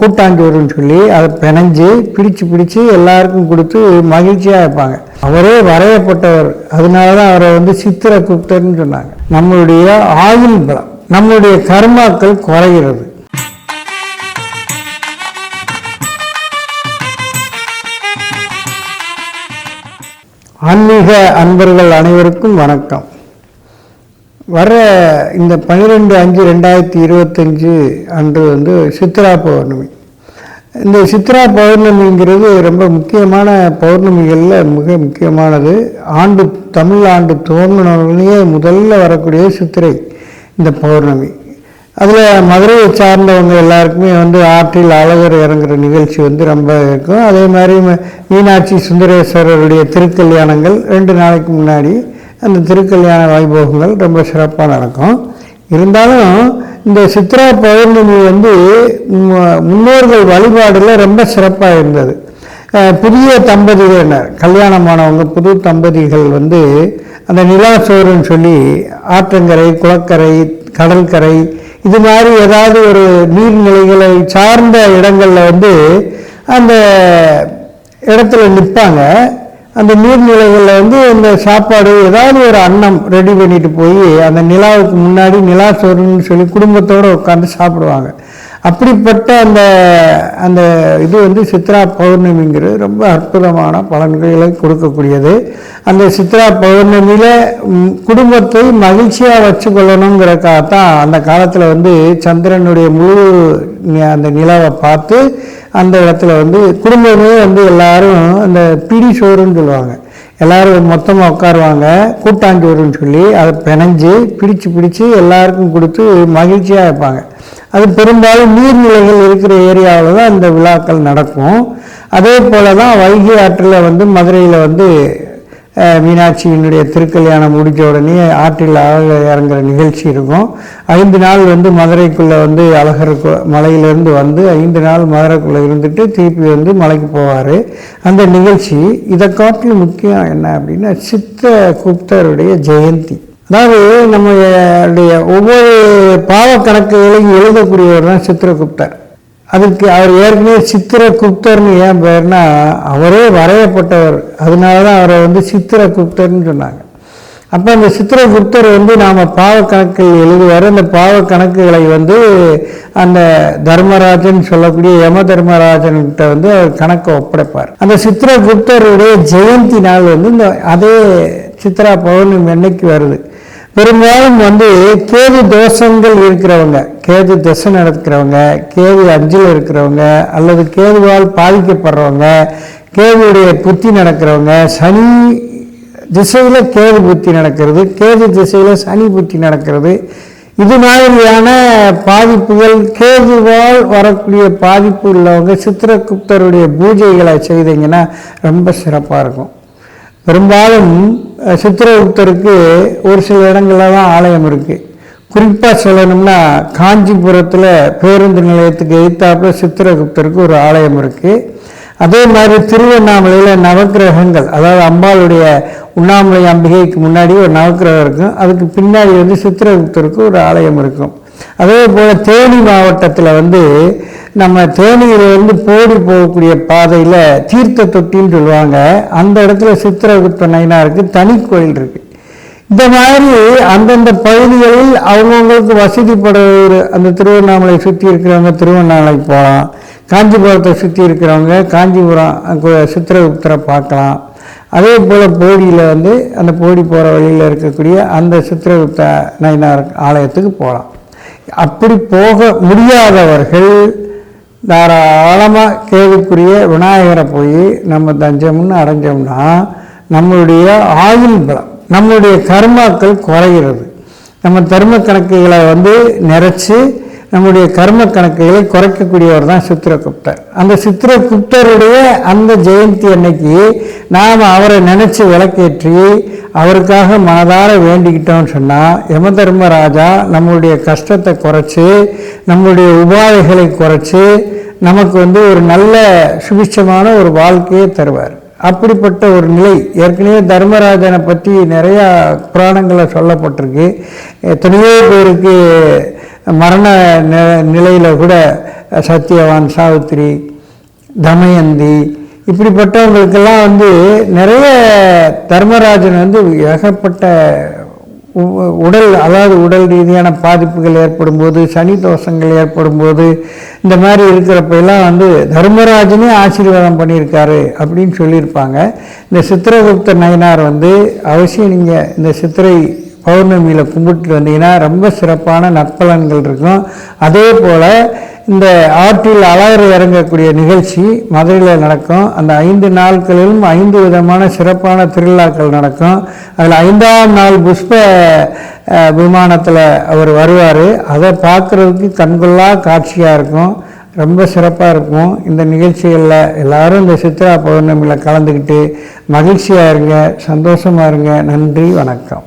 கூட்டாஞ்சோறுன்னு சொல்லி அதை பிணைஞ்சு பிடிச்சு எல்லாருக்கும் கொடுத்து மகிழ்ச்சியாக இருப்பாங்க. அவரே வரையப்பட்டவர், அதனால தான் அவரை வந்து சித்திரகுப்தர்னு சொன்னாங்க. நம்மளுடைய ஆயுள் பலம், நம்மளுடைய கர்மாக்கள் குறைகிறது. ஆன்மீக அன்பர்கள் அனைவருக்கும் வணக்கம். வர இந்த 12/5/2025 அன்று வந்து சித்ரா பௌர்ணமி. இந்த சித்ரா பௌர்ணமிங்கிறது ரொம்ப முக்கியமான பௌர்ணமிகளில் மிக முக்கியமானது. தமிழ் ஆண்டு துவங்கினே முதல்ல வரக்கூடிய சித்திரை இந்த பௌர்ணமி. அதில் மதுரையை சார்ந்தவங்க எல்லாருக்குமே வந்து ஆற்றில் அழகர் இறங்குற நிகழ்ச்சி வந்து ரொம்ப இருக்கும். அதே மாதிரி மீனாட்சி சுந்தரேஸ்வரருடைய திருக்கல்யாணங்கள் 2 நாளைக்கு முன்னாடி அந்த திருக்கல்யாண வைபோகங்கள் ரொம்ப சிறப்பாக நடக்கும். இருந்தாலும் இந்த சித்ரா பௌர்ணமி வந்து முன்னோர்கள் வழிபாடில் ரொம்ப சிறப்பாக இருந்தது. புதிய தம்பதியினர் கல்யாணமானவங்க புது தம்பதிகள் வந்து அந்த நிலாசோறுன்னு சொல்லி ஆற்றங்கரை, குளக்கரை, கடற்கரை இது மாதிரி ஏதாவது ஒரு நீர்நிலைகளை சார்ந்த இடங்களில் வந்து அந்த இடத்துல நிற்பாங்க. அந்த நீர்நிலைகளில் வந்து இந்த சாப்பாடு ஏதாவது ஒரு அன்னம் ரெடி பண்ணிட்டு போய் அந்த நிலாவுக்கு முன்னாடி நிலாசோறுன்னு சொல்லி குடும்பத்தோடு உட்காந்து சாப்பிடுவாங்க. அப்படிப்பட்ட அந்த இது வந்து சித்ரா பௌர்ணமிங்கிறது ரொம்ப அற்புதமான பலன்களை கொடுக்கக்கூடியது. அந்த சித்ரா பௌர்ணமியில் குடும்பத்தை மகிழ்ச்சியாக வச்சுக்கொள்ளணுங்கிறக்காகத்தான் அந்த காலத்தில் வந்து சந்திரனுடைய முழு அந்த நிலாவை பார்த்து அந்த இடத்துல வந்து குடும்பமே வந்து எல்லாரும் அந்த பிடி சோறுன்னு சொல்லுவாங்க. எல்லோரும் மொத்தமாக உட்காருவாங்க. கூட்டாஞ்சோறுன்னு சொல்லி அதை பிணைஞ்சு பிடிச்சு எல்லாருக்கும் கொடுத்து மகிழ்ச்சியாக இருப்பாங்க. அது பெரும்பாலும் நீர்நிலைகள் இருக்கிற ஏரியாவில் தான் இந்த விழாக்கள் நடக்கும். அதே போல் தான் வைகை ஆற்றில் வந்து மதுரையில் வந்து மீனாட்சியினுடைய திருக்கல்யாணம் முடித்த உடனே ஆற்றில் அழகர் இறங்குற நிகழ்ச்சி இருக்கும். 5 நாள் வந்து மதுரைக்குள்ளே வந்து அழகர் மலையிலேருந்து வந்து 5 நாள் மதுரைக்குள்ளே இருந்துட்டு திருப்பி வந்து மலைக்கு போவார். அந்த நிகழ்ச்சி இதை காட்டிலும் முக்கியம் என்ன அப்படின்னா சித்திரகுப்தருடைய ஜெயந்தி. அதாவது நம்மளுடைய ஒவ்வொரு பாவ கணக்குகளையும் எழுதக்கூடியவர் தான் சித்திரகுப்தர். அதுக்கு அவர் ஏற்கனவே சித்திரகுப்தர்னு ஏன் பேர்னா அவரே வரையப்பட்டவர், அதனால தான் அவரை வந்து சித்திரகுப்தர்னு சொன்னாங்க. அப்போ அந்த சித்திரகுப்தர் வந்து நாம் பாவ கணக்குகள் எழுதுவார். அந்த பாவ கணக்குகளை வந்து அந்த தர்மராஜன் சொல்லக்கூடிய யம தர்மராஜன்கிட்ட வந்து அவர் கணக்கை ஒப்படைப்பார். அந்த சித்திரகுப்தருடைய ஜெயந்தி நாள் வந்து இந்த அதே சித்ரா பௌர்ணமி அன்னைக்கு வருது. பெரும்பாலும் வந்து கேது தோஷங்கள் இருக்கிறவங்க, கேது திசை நடக்கிறவங்க, கேது 5ல் இருக்கிறவங்க, அல்லது கேதுவால் பாதிக்கப்படுறவங்க, கேதுடைய புத்தி நடக்கிறவங்க, சனி திசையில் கேது புத்தி நடக்கிறது, கேது திசையில் சனி புத்தி நடக்கிறது, இது மாதிரியான பாதிப்புகள் கேதுவால் வரக்கூடிய பாதிப்பு உள்ளவங்க சித்திரகுப்தருடைய பூஜைகளை செய்தீங்கன்னா ரொம்ப சிறப்பாக இருக்கும். பெரும்பாலும் சித்திரகுப்தருக்கு ஒரு சில இடங்களில் தான் ஆலயம் இருக்குது. குறிப்பாக சொல்லணும்னா காஞ்சிபுரத்தில் பேருந்து நிலையத்துக்கு எதிர்த்தாப்புல சித்திரகுப்தருக்கு ஒரு ஆலயம் இருக்குது. அதே மாதிரி திருவண்ணாமலையில் நவக்கிரகங்கள், அதாவது அம்பாளுடைய உண்ணாமலை அம்பிகைக்கு முன்னாடி ஒரு நவக்கிரகம் இருக்கும், அதுக்கு பின்னாடி வந்து சித்திரகுப்தருக்கு ஒரு ஆலயம் இருக்கும். அதே போல் தேனி மாவட்டத்தில் வந்து நம்ம தேனியிலிருந்து போடி போகக்கூடிய பாதையில் தீர்த்த தொட்டின்னு சொல்லுவாங்க. அந்த இடத்துல சித்திரகுப்த நயினாருக்கு தனி கோயில் இருக்குது. இந்த மாதிரி அந்தந்த பகுதிகளில் அவங்கவுங்களுக்கு வசதிப்படுற அந்த திருவண்ணாமலை சுற்றி இருக்கிறவங்க திருவண்ணாமலைக்கு போகலாம், காஞ்சிபுரத்தை சுற்றி இருக்கிறவங்க காஞ்சிபுரம் சித்திரகுப்தரை பார்க்கலாம். அதே போல் போடியில் வந்து அந்த போடி போகிற வழியில் இருக்கக்கூடிய அந்த சித்திரகுப்த நயினார் ஆலயத்துக்கு போகலாம். அப்படி போக முடியாதவர்கள் தாராளமாக கேதுக்குரிய விநாயகரை போய் நம்ம தஞ்சம்னு அடைஞ்சோம்னா நம்மளுடைய ஆயுள் பலம், நம்மளுடைய கர்மாக்கள் குறைகிறது. நம்ம தர்ம கணக்குகளை வந்து நிறைச்சி நம்முடைய கர்ம கணக்குகளை குறைக்கக்கூடியவர் தான் சித்திரகுப்தர். அந்த சித்திரகுப்தருடைய அந்த ஜெயந்தி அன்னைக்கு நாம் அவரை நினச்சி விளக்கேற்றி அவருக்காக மனதார வேண்டிக்கிட்டோம்னு சொன்னால் யம தர்மராஜா நம்மளுடைய கஷ்டத்தை குறைச்சி நம்மளுடைய உபாதைகளை குறைச்சி நமக்கு வந்து ஒரு நல்ல சுபிட்சமான ஒரு வாழ்க்கையை தருவார். அப்படிப்பட்ட ஒரு நிலை ஏற்கனவே தர்மராஜனை பற்றி நிறையா புராணங்களில் சொல்லப்பட்டிருக்கு. எத்தனையோ பேருக்கு மரண நிலையில் கூட சத்யவான், சாவித்திரி, தமயந்தி இப்படிப்பட்டவங்களுக்கெல்லாம் நிறைய தர்மராஜன் ஏகப்பட்ட உடல் ரீதியான பாதிப்புகள் ஏற்படும் போது, சனி தோஷங்கள் ஏற்படும் போது, இந்த மாதிரி இருக்கிறப்ப எல்லாம் தர்மராஜனே ஆசீர்வாதம் பண்ணியிருக்காரு அப்படின்னு சொல்லியிருப்பாங்க. இந்த சித்திரகுப்த நயனார் அவசியம் நீங்கள் இந்த சித்திரை பௌர்ணமியில் கும்பிட்டு வந்தீங்கன்னா ரொம்ப சிறப்பான நற்பலன்கள் இருக்கும். அதே போல் இந்த ஆற்றில் அலறு இறங்கக்கூடிய நிகழ்ச்சி மதுரையில் நடக்கும். அந்த 5 நாட்களிலும் 5 விதமான சிறப்பான திருவிழாக்கள் நடக்கும். அதில் 5ஆம் நாள் புஷ்ப விமானத்தில் அவர் வருவார். அதை பார்க்குறதுக்கு கண்கொள்ளா காட்சியாக இருக்கும், ரொம்ப சிறப்பாக இருக்கும். இந்த நிகழ்ச்சிகளில் எல்லோரும் இந்த சித்ரா பௌர்ணமியில் கலந்துக்கிட்டு மகிழ்ச்சியாக இருங்க, சந்தோஷமாக இருங்க. நன்றி, வணக்கம்.